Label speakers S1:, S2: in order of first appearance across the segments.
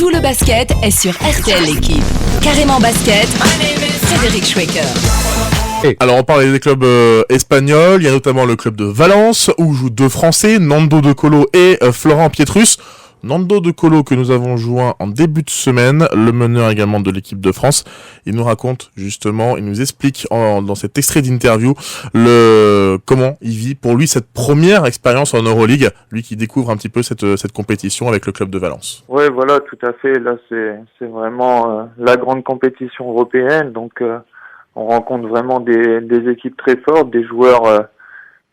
S1: Tout le basket est sur RTL l'équipe. Carrément basket, Frédéric Schwecker.
S2: Alors on parle des clubs espagnols, il y a notamment le club de Valence où jouent deux Français, Nando De Colo et Florent Pietrus. Nando De Colo que nous avons joint en début de semaine, le meneur également de l'équipe de France. Il nous raconte justement, il nous explique dans cet extrait d'interview comment il vit pour lui cette première expérience en Euroleague, lui qui découvre un petit peu cette compétition avec le club de Valence.
S3: Oui, voilà, tout à fait. Là, c'est vraiment la grande compétition européenne, donc on rencontre vraiment des équipes très fortes, des joueurs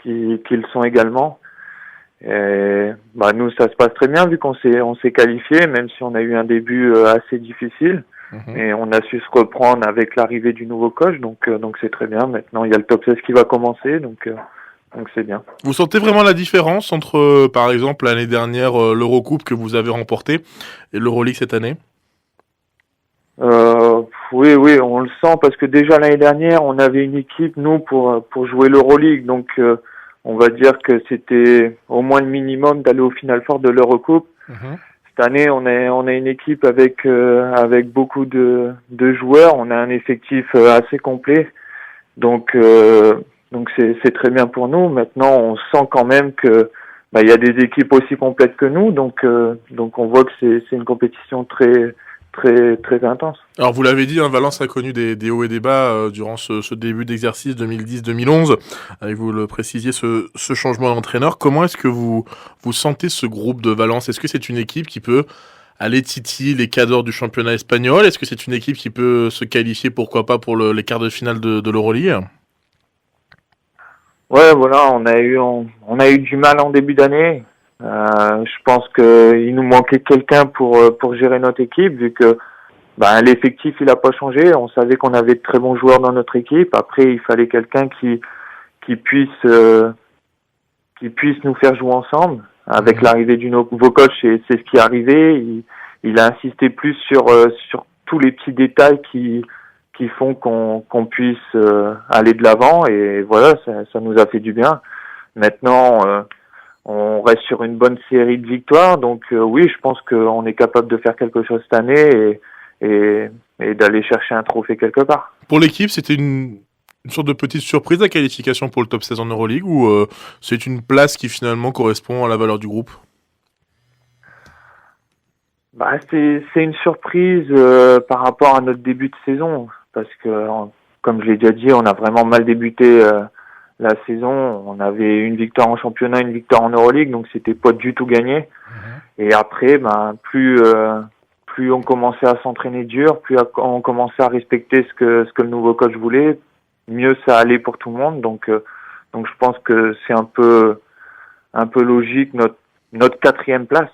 S3: qui le sont également. Et nous, ça se passe très bien vu qu'on s'est qualifié, même si on a eu un début assez difficile. Et on a su se reprendre avec l'arrivée du nouveau coach, donc c'est très bien. Maintenant, il y a le top 16 qui va commencer, donc c'est bien.
S2: Vous sentez vraiment la différence entre, par exemple, l'année dernière, l'Eurocoupe que vous avez remporté et l'Euroleague cette année?
S3: Oui, on le sent parce que déjà l'année dernière, on avait une équipe, nous, pour jouer l'Euroleague, donc on va dire que c'était au moins le minimum d'aller au Final Four de l'Eurocoupe. Cette année, on a une équipe avec beaucoup de joueurs. On a un effectif assez complet. Donc c'est très bien pour nous. Maintenant, on sent quand même que il y a des équipes aussi complètes que nous. Donc on voit que c'est une compétition très très intense.
S2: Alors vous l'avez dit, Valence a connu des hauts et des bas durant ce début d'exercice 2010-2011. Avec vous le précisiez, ce changement d'entraîneur. Comment est-ce que vous sentez ce groupe de Valence? Est-ce que c'est une équipe qui peut aller titiller les cadors du championnat espagnol? Est-ce que c'est une équipe qui peut se qualifier, pourquoi pas, pour les quarts de finale de l'Euroleague?
S3: Ouais, voilà, on a eu du mal en début d'année. Je pense qu'il nous manquait quelqu'un pour gérer notre équipe, vu que l'effectif il a pas changé. On savait qu'on avait de très bons joueurs dans notre équipe. Après, il fallait quelqu'un qui puisse nous faire jouer ensemble. Avec l'arrivée du nouveau coach, c'est ce qui est arrivé. Il a insisté plus sur tous les petits détails qui font qu'on puisse aller de l'avant, et voilà, ça nous a fait du bien. Maintenant, on reste sur une bonne série de victoires, donc oui, je pense qu'on est capable de faire quelque chose cette année et d'aller chercher un trophée quelque part.
S2: Pour l'équipe, c'était une sorte de petite surprise la qualification pour le top 16 en Euroleague, ou c'est une place qui finalement correspond à la valeur du groupe?
S3: C'est une surprise par rapport à notre début de saison, parce que comme je l'ai déjà dit, on a vraiment mal débuté la saison. On avait une victoire en championnat, une victoire en Euroleague, donc c'était pas du tout gagné. Et après, plus on commençait à s'entraîner dur, plus on commençait à respecter ce que le nouveau coach voulait, mieux ça allait pour tout le monde. Donc je pense que c'est un peu logique notre 4e place.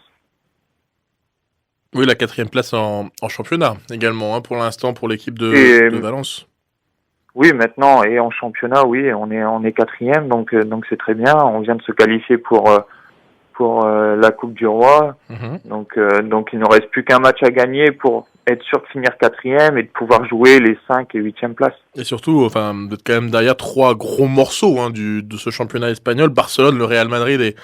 S2: Oui, la 4e place en championnat également, pour l'instant, pour l'équipe de Valence.
S3: Oui, maintenant, et en championnat, oui, on est 4e, donc c'est très bien. On vient de se qualifier pour la Coupe du Roi. Donc il ne reste plus qu'un match à gagner pour être sûr de finir 4e et de pouvoir jouer les 5 et 8e places.
S2: Et surtout, vous êtes quand même derrière 3 gros morceaux de ce championnat espagnol: Barcelone, le Real Madrid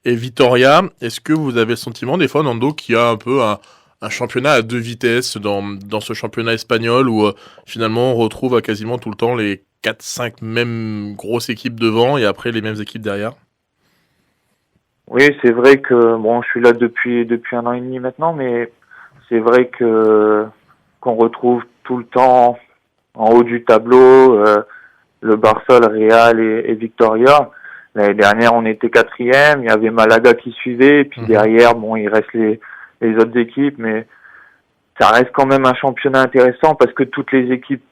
S2: et Vitoria. Est-ce que vous avez le sentiment des fois, Nando, qu'il y a un peu un championnat à 2 vitesses dans ce championnat espagnol, où finalement on retrouve quasiment tout le temps les 4-5 mêmes grosses équipes devant et après les mêmes équipes derrière?
S3: Oui, c'est vrai que je suis là depuis 1 an et demi maintenant, mais c'est vrai qu'on retrouve tout le temps en haut du tableau le Barça, le Real et Victoria. L'année dernière, on était 4e, il y avait Malaga qui suivait, et puis derrière, il reste les autres équipes, mais ça reste quand même un championnat intéressant parce que toutes les équipes,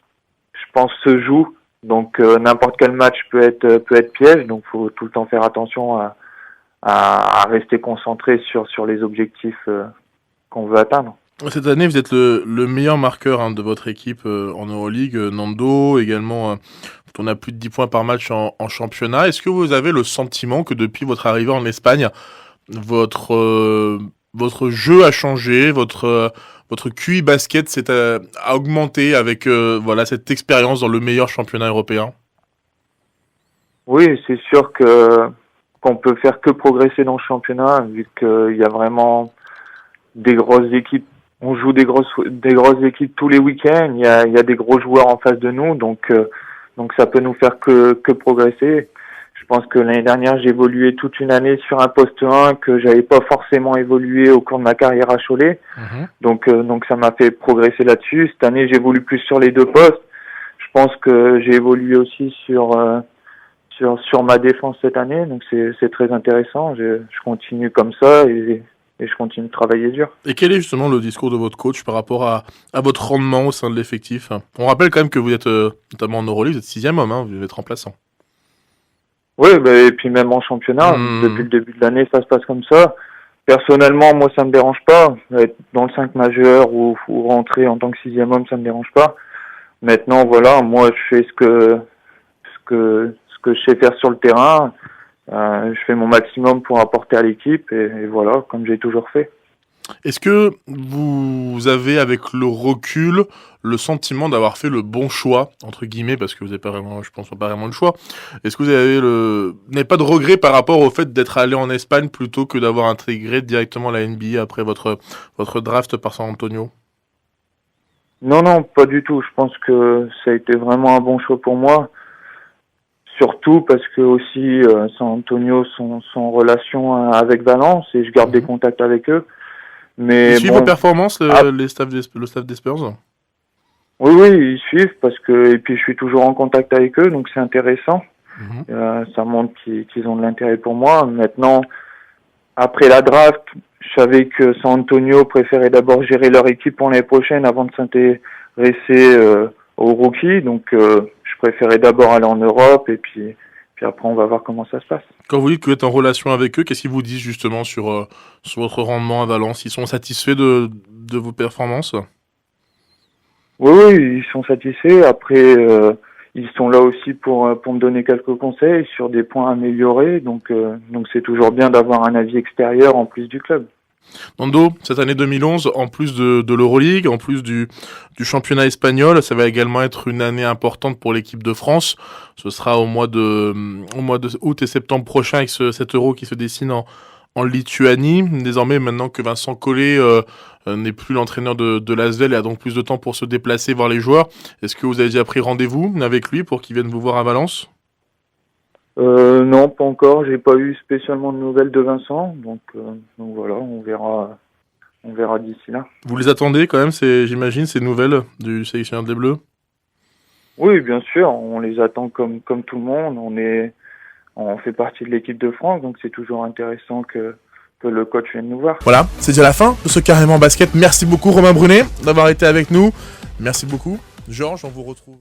S3: je pense, se jouent. Donc n'importe quel match peut être piège, donc faut tout le temps faire attention à rester concentré sur les objectifs qu'on veut atteindre.
S2: Cette année, vous êtes le meilleur marqueur de votre équipe en Euroleague, Nando, également. On a plus de 10 points par match en championnat. Est-ce que vous avez le sentiment que depuis votre arrivée en Espagne, votre jeu a changé, votre QI basket a augmenté avec cette expérience dans le meilleur championnat européen?
S3: Oui, c'est sûr qu'on peut faire que progresser dans le championnat, vu qu'il y a vraiment des grosses équipes on joue des grosses équipes tous les week-ends. Il y a des gros joueurs en face de nous, donc ça peut nous faire que progresser. Je pense que l'année dernière, j'ai évolué toute une année sur un poste 1 que j'avais pas forcément évolué au cours de ma carrière à Cholet. Donc ça m'a fait progresser là-dessus. Cette année, j'évolue plus sur les deux postes. Je pense que j'ai évolué aussi sur ma défense cette année, donc c'est très intéressant. Je continue comme ça et je continue de travailler dur.
S2: Et quel est justement le discours de votre coach par rapport à votre rendement au sein de l'effectif? On rappelle quand même que vous êtes notamment en Euroleague, vous êtes 6e homme, hein, vous êtes remplaçant.
S3: Oui, et puis même en championnat, depuis le début de l'année, ça se passe comme ça. Personnellement, moi, ça me dérange pas. Être dans le 5 majeur ou rentrer en tant que 6e homme, ça me dérange pas. Maintenant, voilà, moi, je fais ce que je sais faire sur le terrain. Je fais mon maximum pour apporter à l'équipe et voilà, comme j'ai toujours fait.
S2: Est-ce que vous avez, avec le recul, le sentiment d'avoir fait le bon choix, entre guillemets, parce que vous n'avez pas vraiment, je pense, pas vraiment le choix. Est-ce que vous n'avez pas de regret par rapport au fait d'être allé en Espagne plutôt que d'avoir intégré directement la NBA après votre draft par San Antonio?
S3: Non, pas du tout. Je pense que ça a été vraiment un bon choix pour moi. Surtout parce que aussi San Antonio sont en relation avec Valence et je garde des contacts avec eux. Mais
S2: ils suivent vos performances, le staff des Spurs?
S3: Oui, ils suivent et puis je suis toujours en contact avec eux, donc c'est intéressant. Ça montre qu'ils ont de l'intérêt pour moi. Maintenant, après la draft, je savais que San Antonio préférait d'abord gérer leur équipe pour l'année prochaine avant de s'intéresser aux rookies. Donc, je préférais d'abord aller en Europe et puis après, on va voir comment ça se passe.
S2: Quand vous dites que vous êtes en relation avec eux, qu'est-ce qu'ils vous disent justement sur votre rendement à Valence? Ils sont satisfaits de vos performances?
S3: Oui, ils sont satisfaits. Après, ils sont là aussi pour me donner quelques conseils sur des points à améliorer. Donc c'est toujours bien d'avoir un avis extérieur en plus du club.
S2: Nando, cette année 2011, en plus de l'Euroleague, en plus du championnat espagnol, ça va également être une année importante pour l'équipe de France. Ce sera au mois de août et septembre prochain avec cet Euro qui se dessine en Lituanie. Désormais, maintenant que Vincent Collet n'est plus l'entraîneur de l'ASVEL et a donc plus de temps pour se déplacer voir les joueurs, est-ce que vous avez déjà pris rendez-vous avec lui pour qu'il vienne vous voir à Valence?
S3: Non, pas encore. J'ai pas eu spécialement de nouvelles de Vincent, donc voilà, on verra d'ici là.
S2: Vous les attendez quand même, j'imagine, ces nouvelles du sélectionneur des Bleus?
S3: Oui, bien sûr, on les attend comme tout le monde. On fait partie de l'équipe de France, donc c'est toujours intéressant que le coach vienne nous voir.
S2: Voilà, c'est déjà la fin de ce Carrément Basket. Merci beaucoup Romain Brunet d'avoir été avec nous. Merci beaucoup. Georges, on vous retrouve.